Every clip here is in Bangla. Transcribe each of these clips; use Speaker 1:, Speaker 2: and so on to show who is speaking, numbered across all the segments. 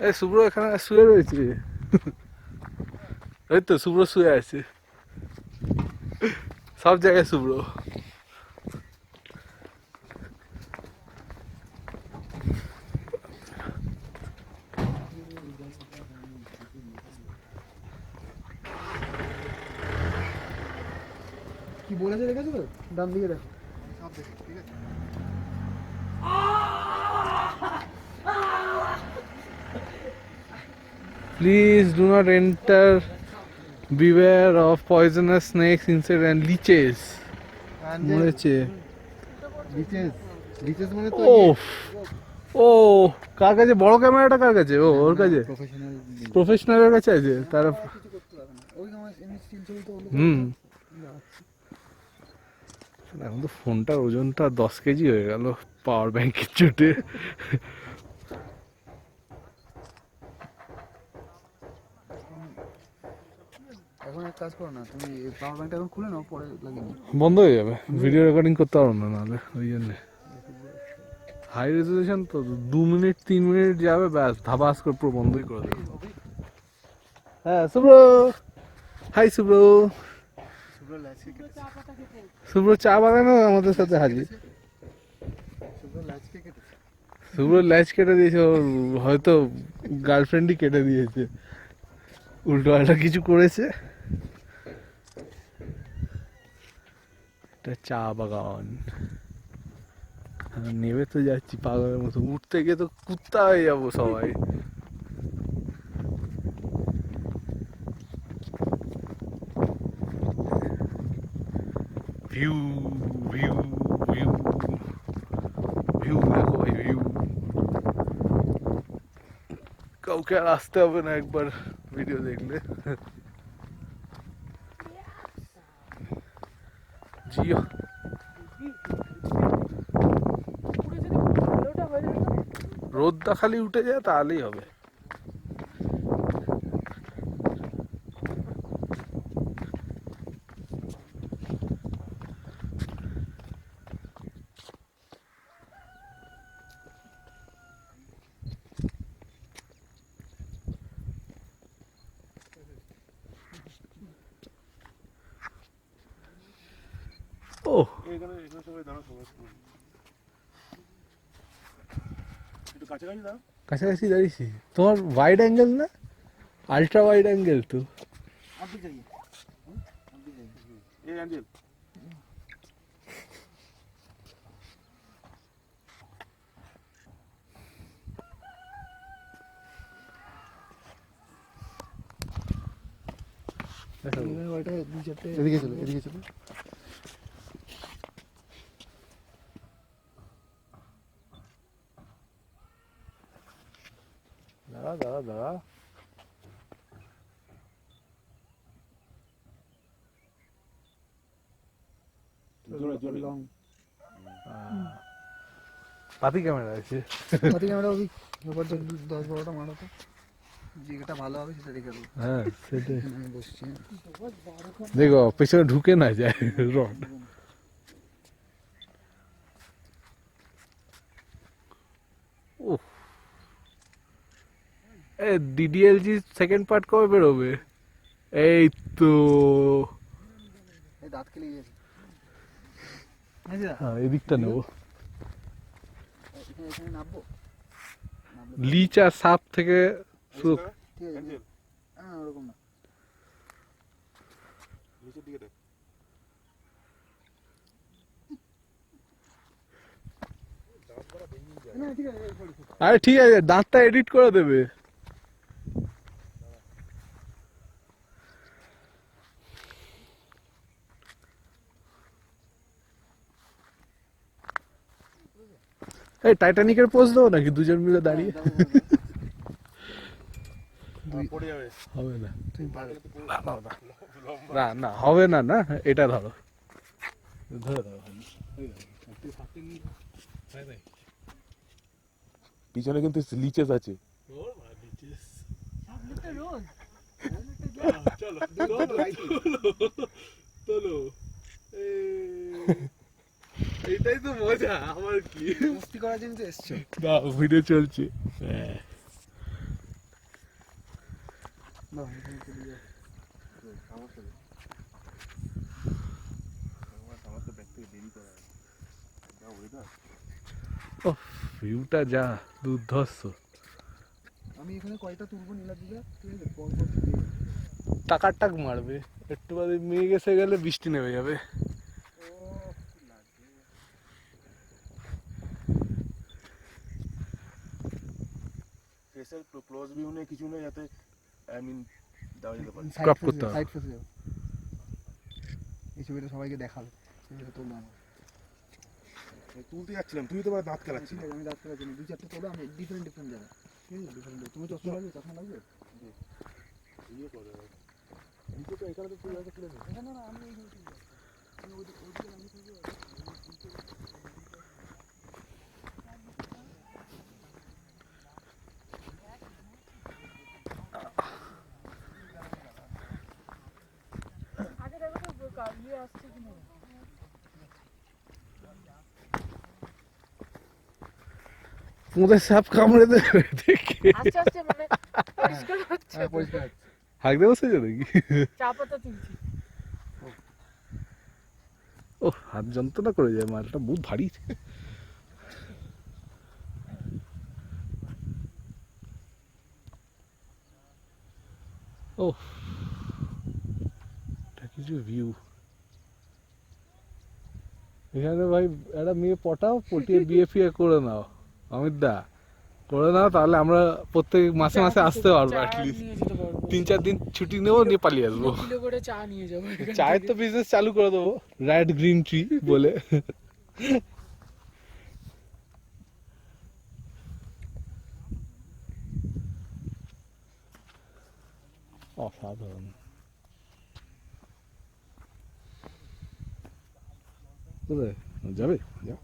Speaker 1: এই শুভ্র এখানে শুয়ে রয়েছে। এই তো শুভ্র শুয়ে আছে, সব জায়গায় শুভ্র।
Speaker 2: কি বলেছে দেখেছো তো? ডান দিকে দেখো, সব দেখো, ঠিক আছে?
Speaker 1: Please do not enter. Beware of poisonous snakes, insects and leeches. মরেছে।
Speaker 2: লিচেস, লিচেস মানে তো
Speaker 1: ও ও কার কাছে বড় ক্যামেরাটা, কার কাছে? ও ওর কাছে,
Speaker 2: প্রফেশনাল।
Speaker 1: প্রফেশনালের কাছে আছে তারা।
Speaker 2: কিছু করতে পারবে না, ওই আমার এমনি স্টিল ছবি তো
Speaker 1: হুম, এখন তো ফোনটার ওজনটা 10 কেজি হয়ে গেল পাওয়ার ব্যাংকের চোটে।
Speaker 2: এখন এক কাজ করো না, তুমি পাওয়ার ব্যাংকটা এখন খুলে নাও, পরে লাগিয়ে নাও।
Speaker 1: বন্ধ হয়ে যাবে, ভিডিও রেকর্ডিং করতে পারবো না নাহলে, ওই জন্যে। হাই রেজলিউশন তো 2 মিনিট 3 মিনিট যাবে, ব্যাস ধাবাস করে পুরো বন্ধই করে দেবে। হ্যাঁ শুভ্র, হাই শুভ্র।
Speaker 2: শুভ্র লাচকে কেটেছে,
Speaker 1: শুভ্র চা বাগানো আমাদের সাথে হাজির।
Speaker 2: শুভ্র লাচকে কেটেছে।
Speaker 1: শুভ্র ল্যাচ কেটে দিয়েছে, ওর হয়তো গার্লফ্রেন্ডই কেটে দিয়েছে, উল্টো একটা কিছু করেছে। এটা চা বাগান, নেমে তো যাচ্ছি পাগলের মতো, উঠতে গিয়ে তো কুত্তা হয়ে যাবো সবাই। ভিউ ভিউ ভিউ ভিউ দেখো ভাই, ভিউ। কাউকে আর আসতে হবে না একবার ভিডিও দেখলে। জিও রোদটা খালি উঠে যায় তাহলেই হবে। ও কাছাকাছি দাঁড়িয়েছি, তোমার ওয়াইড অ্যাঙ্গেল না, আল্ট্রা ওয়াইড অ্যাঙ্গেল তো।
Speaker 2: आप भी जाइए, आप भी जाइए। ये एंजल ওইটা দুই চারটে এদিকে চলো, এদিকে চলো।
Speaker 1: দাঁড়া দাঁড়া দাঁড়া,
Speaker 2: লং
Speaker 1: পাতি ক্যামেরা আছে।
Speaker 2: পাতি ক্যামেরা ওই ব্যাপার 10-12টা মারো তো, যেটা ভালো হবে সেটা রেখে দেবো।
Speaker 1: হ্যাঁ সেটাই,
Speaker 2: আমি বসছি।
Speaker 1: দেখো পেছনে ঢুকে না যায় রড। ও এ ডিডিএলজি সেকেন্ড পার্ট কবে বেরোবে? এই তো
Speaker 2: এই দাঁত কেলে গেছে।
Speaker 1: হ্যাঁ এদিকটা নেবো।
Speaker 2: এখানে নামবো,
Speaker 1: লিচ আর সাপ থেকে শুরু।
Speaker 2: ঠিক আছে? হ্যাঁ ওরকম না, নিচের দিকে দেখ। না ঠিক আছে,
Speaker 1: আরে ঠিক আছে, দাঁতটা এডিট করে দেবে। এই টাইটানিকের পোজ দেবো নাকি দুজন মিলে দাঁড়িয়ে?
Speaker 2: পড়ে যাবে,
Speaker 1: হবে না,
Speaker 2: তুমি পারবে।
Speaker 1: না না হবে না, না এটা ধরো, ধরে ধরো।
Speaker 3: পিছনে কিন্তু লিচেস আছে।
Speaker 1: এটাই তো মজা, আমার কি
Speaker 2: মস্তি করার জন্য তো এসছো।
Speaker 1: না ভিডিও চলছে।
Speaker 2: না এখানে চলে যাও।
Speaker 3: আমার তো ব্যাগ থেকে দেরি করা যা ওয়েদার।
Speaker 1: ও ভিউটা যা দুর্ধর্ষ।
Speaker 2: আমি এখানে কয়টা তুলবো নীলা দিদা, ঠিক আছে, পর পর তুলে যাবো।
Speaker 1: টাকার টাক মারবে একটু বাদে, মেঘ এসে গেলে বৃষ্টি নেমে যাবে।
Speaker 3: ফেসের ক্লোজ ভিউ নেই, কিছু নেই, যাতে আই মিন দেওয়া যেতে পারে।
Speaker 1: Crop করতে হবে।
Speaker 2: সাইড ফেসে যাও। এই ছবিটা সবাইকে দেখাবে, ছবিটা তুলবো আমরা।
Speaker 3: আমি তুলতে যাচ্ছিলাম, তুই তো আবার দাঁত কালাচ্ছিস।
Speaker 2: ঠিক আছে, আমি রাত্রে জন্য 2-4টা তোলো, আমি ডিফারেন্ট জায়গা, ঠিক আছে, ডিফারেন্ট। তুমি চশমা লাগবে, চশমা লাগবে?
Speaker 3: ইয়ে করে নিচে তো এখানে তো তুই হয়তো তুলে নিস।
Speaker 2: না না, আমি ওইখানে তুলবো। আমি ওইদিকে আমি তুলবো।
Speaker 1: তোমাদের সাপ কামড়ে দেবে দেখে
Speaker 4: আস্তে আস্তে মানে পরিষ্কার হচ্ছে।
Speaker 2: হ্যাঁ, পরিষ্কার আছে।
Speaker 1: হাঁকতে বসেছে নাকি?
Speaker 4: চা পাতা তুলছি।
Speaker 1: ও হাত যন্ত্রণা করে যায়, মালটা বহুত ভারী। ও এটা কিছু ভিউ। এখানে ভাই একটা মেয়ে পটাও, পটিয়ে বিয়ে ফিয়ে করে নাও অমিত দা, করে নাও, তাহলে আমরা প্রত্যেক মাসে মাসে আসতে পারবো
Speaker 4: চা
Speaker 1: অ্যাটলিস্ট।
Speaker 4: নিয়ে যেতে পারবো।
Speaker 1: 3-4 দিন ছুটি নেবো, নিয়ে পালিয়ে আসবো।
Speaker 4: কিলো করে চা নিয়ে যাবো এখান
Speaker 1: চায়ের
Speaker 4: থেকে।
Speaker 1: তো বিজনেস চালু করে দেবো, রাইট গ্রিন ট্রি বলে। অসাধারণ। কোথায় যাবে? যাও।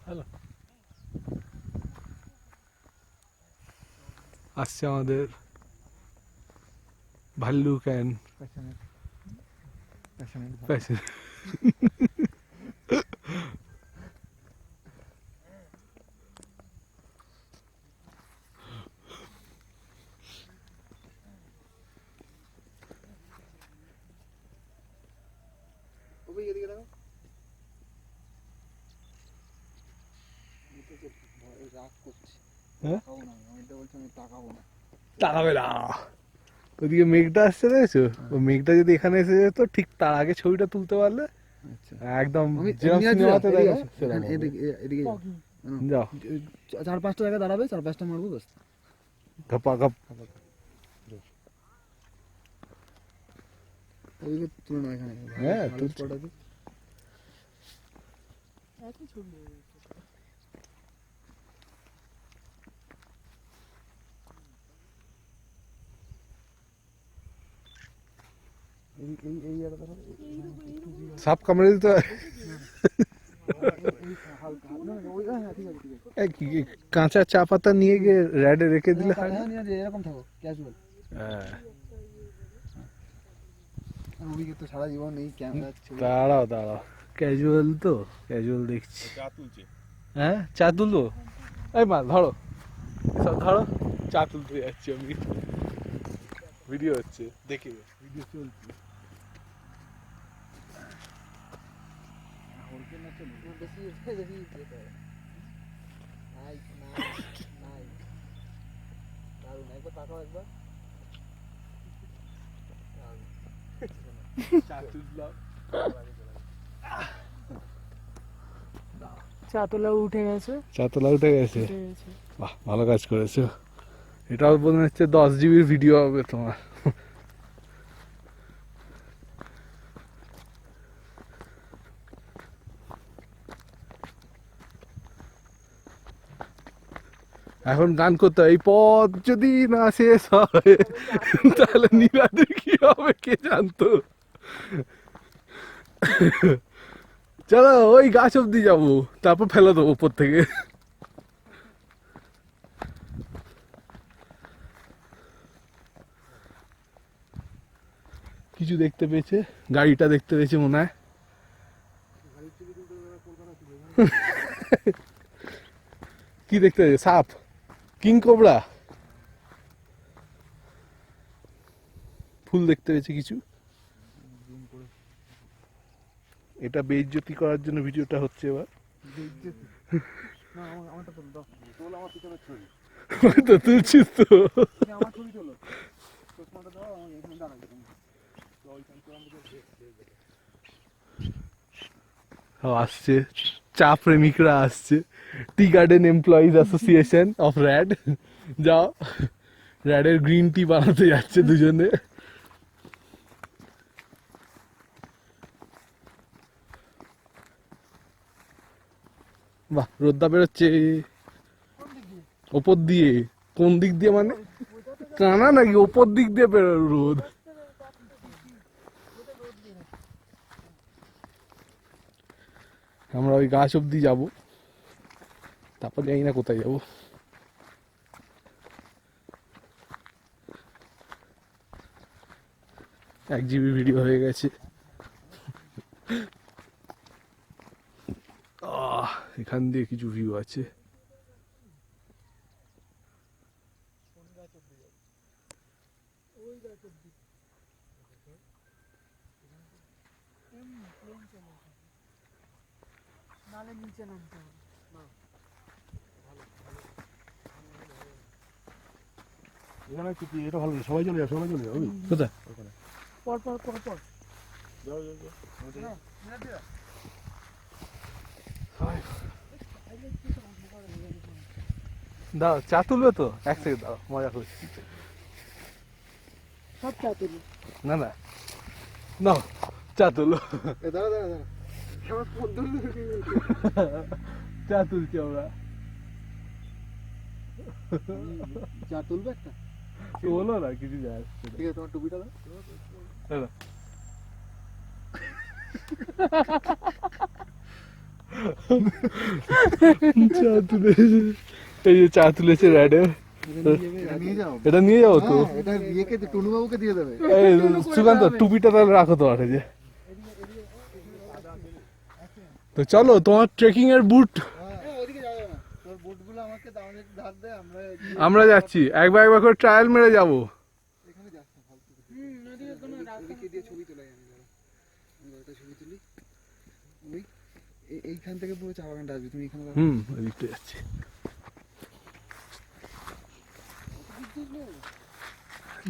Speaker 1: হ্যালো, আসছে আমাদের ভাল্লুক অ্যান্ড প্যাশন।
Speaker 2: ওই এদিকে দেখো। রাগ করছে।
Speaker 1: হ্যাঁ?
Speaker 2: তাকাবো না, আমি এটা বলছি, আমি তাকাবো না।
Speaker 1: তাকাবে না। ওদিকে মেঘটা আসছে দেখেছো? ও মেঘটা যদি এখানে এসে যেত, ঠিক তার আগে ছবিটা তুলতে পারলে
Speaker 2: আচ্ছা,
Speaker 1: একদম
Speaker 2: আমি
Speaker 1: যেরকম সিনেমাতে
Speaker 2: এদিকে
Speaker 1: দেখো
Speaker 2: আসো,
Speaker 1: সেরকম
Speaker 2: এখানে
Speaker 1: হবে।
Speaker 2: এদিকে যাও।
Speaker 1: যাও
Speaker 2: 4-5টা জায়গায় দাঁড়াবে, 4-5টা মারবো, ব্যাস।
Speaker 1: ঘপা ঘপ।
Speaker 2: ওইগুলো তুলে নাও এখানে।
Speaker 1: হ্যাঁ,
Speaker 2: ভালো
Speaker 1: তুলছি।
Speaker 2: spot আছে।
Speaker 4: একই ছবি হয়ে গেছে।
Speaker 2: এই জায়গাটা দেখো।
Speaker 1: সাপ কামড়ে দিতে হয়।
Speaker 2: হালকা না না, ওই হ্যাঁ, ঠিক আছে, ঠিক আছে।
Speaker 1: এই কি কাঁচা চা পাতা নিয়ে গিয়ে র্যাডে রেখে দিলে হয় না?
Speaker 2: হ্যাঁ, নিয়ে এরকম থাকো, ক্যাজুয়াল।
Speaker 1: হ্যাঁ।
Speaker 2: রবিকে তো সারা জীবন এই ক্যামেরা ছবি।
Speaker 1: দাঁড়াও দাঁড়াও, ক্যাজুয়াল তো, ক্যাজুয়াল দেখছি।
Speaker 3: চা তুলছে।
Speaker 1: হ্যাঁ চা তুলবো? এই মা ধরো, সব ধরো, চা তুলতে যাচ্ছি আমি। ভিডিও হচ্ছে, দেখে ভিডিও চলছে।
Speaker 2: বেশি বেশি যেতে হবে। নাই নাই নাই, দারুণ, একবার তাকাও একবার।
Speaker 1: চা তুললাম।
Speaker 4: চা তোলা উঠে গেছে।
Speaker 1: চা তোলা উঠে গেছে।
Speaker 4: উঠে গেছে।
Speaker 1: বাহ, ভালো কাজ করেছো। এটাও মনে হচ্ছে 10 জিবির ভিডিও হবে তোমার। এখন গান করতে হয়, এই পথ যদি না শেষ হয় তাহলে নীলাদের কি হবে কে জানতো। চলো ওই গাছ অব্দি যাবো, তারপর ফেলে দেবো উপর থেকে। কিছু দেখতে পেয়েছে, গাড়িটা দেখতে পেয়েছে মনে হয়। কি দেখতে পেয়েছে? সাপ, কিং কোবরা, ফুল দেখতে পেয়েছে কিছু। এটা বেইজ্জতি করার জন্য ভিডিওটা হচ্ছে এবার।
Speaker 2: না আমারটা তোলো দাও, তোলো আমার পিছনের ছবি,
Speaker 1: তো তুলছিস তো।
Speaker 2: আমার ছবি তোলো, চশমাটা দাও আমার এখানে দাঁড়াবে।
Speaker 1: আসছে চা প্রেমিকরা আসছে, tea garden employees association of র্যাড। যাও, র্যাডের গ্রিন টি বানাতে যাচ্ছে দুজনে। বাহ, রোদ্দা বেরোচ্ছে ওপর দিয়ে। কোন দিক দিয়ে মানে? কানা নাকি? ওপর দিক দিয়ে বেরো রোদ। আমরা ওই গাছ অব্দি যাবো, তারপর জানি না কোথায় যাবো। এক জিবি ভিডিও হয়ে গেছে। এখান দিয়ে কিছু ভিউ আছে।
Speaker 4: নালে নিচে নামতে হবে।
Speaker 3: এখানে কিছু এটা ভালো না, সবাই চলে যাও, সবাই চলে যাও। ওই
Speaker 1: কোথায়?
Speaker 4: পর পর পর পর
Speaker 3: যাও যাও যাও।
Speaker 1: দাও, চা তুলবে তো? এক সেকেন্ড দাও, মজা করছি।
Speaker 4: সব চা তুলি।
Speaker 1: না না, নাও চা তুলো।
Speaker 2: দাঁড়া দাঁড়া দাঁড়া, আমার পদ্ধতি
Speaker 1: চা তুলছি আমরা।
Speaker 2: চা তুলবে একটা?
Speaker 1: বলো না, কিছু যায় আসছে না।
Speaker 2: ঠিক আছে, তোমার টুপিটা দাও।
Speaker 1: দাঁড়া। চা তুলে, এই যে চা তুলেছে র্যাডে।
Speaker 2: এটা নিয়ে যাও।
Speaker 1: এটা নিয়ে যাবো তো?
Speaker 2: হ্যাঁ, এটা বিয়েকে টুনুবাবুকে দিয়ে দেবে।
Speaker 1: এই সুকান্ত, টুপিটা তাহলে রাখো তো আরে যে। তো চলো, তোমার ট্রেকিং এর বুট।
Speaker 2: হ্যাঁ, ওইদিকে যাবে না, তোর বুটগুলো আমাকে দাও, আমাদের ধার দে,
Speaker 1: আমরা যাচ্ছি, একবার একবার করে ট্রায়াল মেরে যাবো।
Speaker 2: এখানে যাস না ফালতু।
Speaker 4: ওদিকে কোনো রাস্তা
Speaker 2: ওদিকে দিয়ে ছবি তোলা যায় না, দাঁড়া। আমি একটা ছবি তুলি। ওই এইখান থেকে পুরো চা বাগানটা আসবে, তুমি এখানে দাঁড়াও।
Speaker 1: ওই দিকটা যাচ্ছি।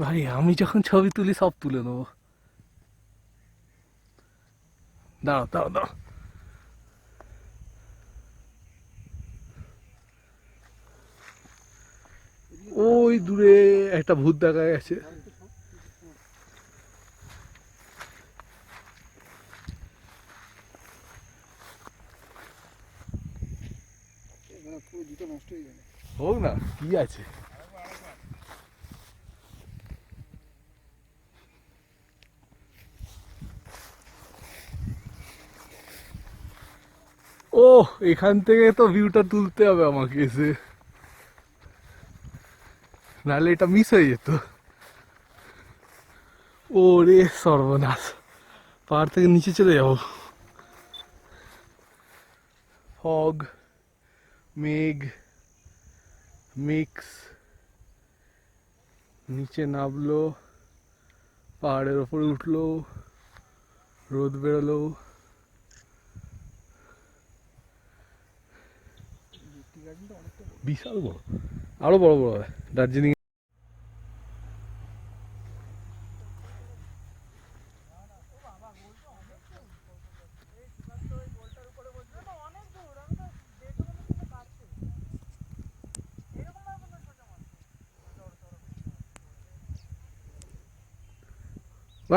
Speaker 1: ভাই আমি যখন ছবি তুলি সব তুলে নেবো। দাঁড়াও দাঁড়াও দাঁড়াও। ওই দূরে একটা ভূত দেখা গেছে।
Speaker 2: পুরো জুতো নষ্ট হয়ে যাবে।
Speaker 1: হোক না, কি আছে। ও, এখান থেকে তো ভিউটা তুলতে হবে আমাকে এসে, নাহলে এটা মিস হয়ে যেত। ও রে সর্বনাশ, পাহাড় থেকে নিচে চলে যাবো। ফগ, মেঘ, মিক্স, নিচে নামলো, পাহাড়ের ওপরে উঠলো, রোদ বেরোলো। বিশাল বড়, আরো বড় বড় হয় দার্জিলিং।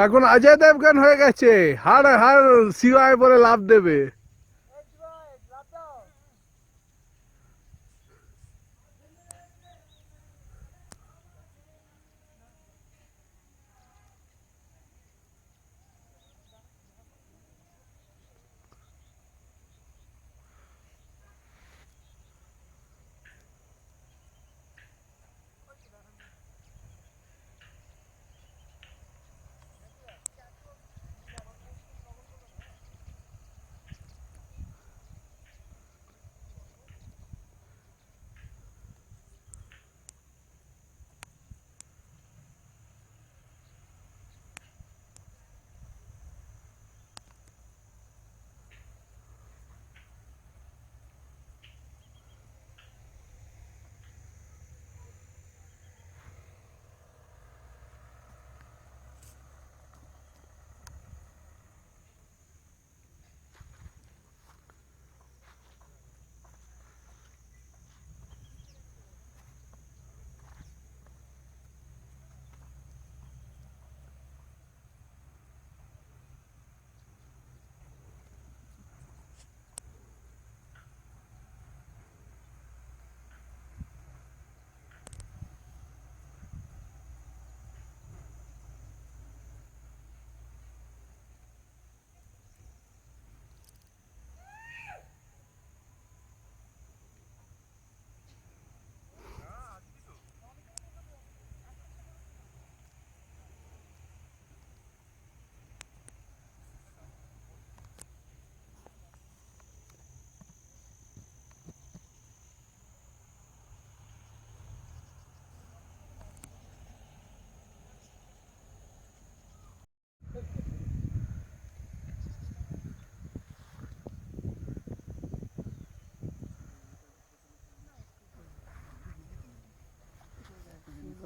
Speaker 1: এখন অজয় দেবগান হয়ে গেছে, হার হার শিবায় বলে লাভ দেবে।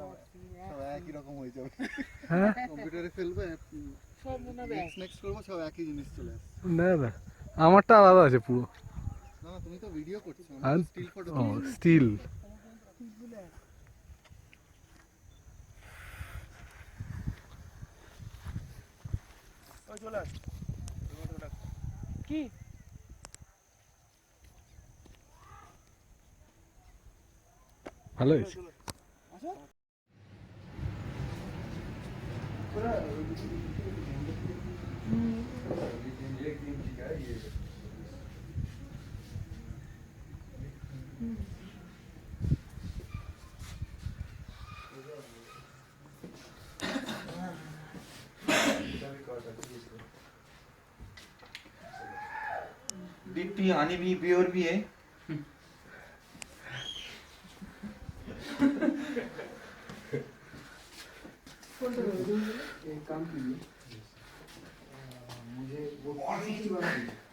Speaker 2: সব একই রকম হয়ে যাবে
Speaker 1: হ্যাঁ
Speaker 2: কম্পিউটারে ফেলবে
Speaker 4: সব মনে হবে এক।
Speaker 2: নেক্সট করবো সব একই জিনিস চলে আসছে
Speaker 1: না না আমারটা আলাদা আছে পুরো
Speaker 2: না না তুমি তো ভিডিও করছো
Speaker 1: আর
Speaker 2: স্টিল ফটো
Speaker 1: ও স্টিল
Speaker 4: তিনগুলো এক।
Speaker 3: ওই চলে আস
Speaker 4: কি
Speaker 1: ভালো হয়েছে
Speaker 5: दीप्ति आनी भी प्योर भी है
Speaker 2: एक काम कीजिए मुझे वो पीसीटी बना दीजिए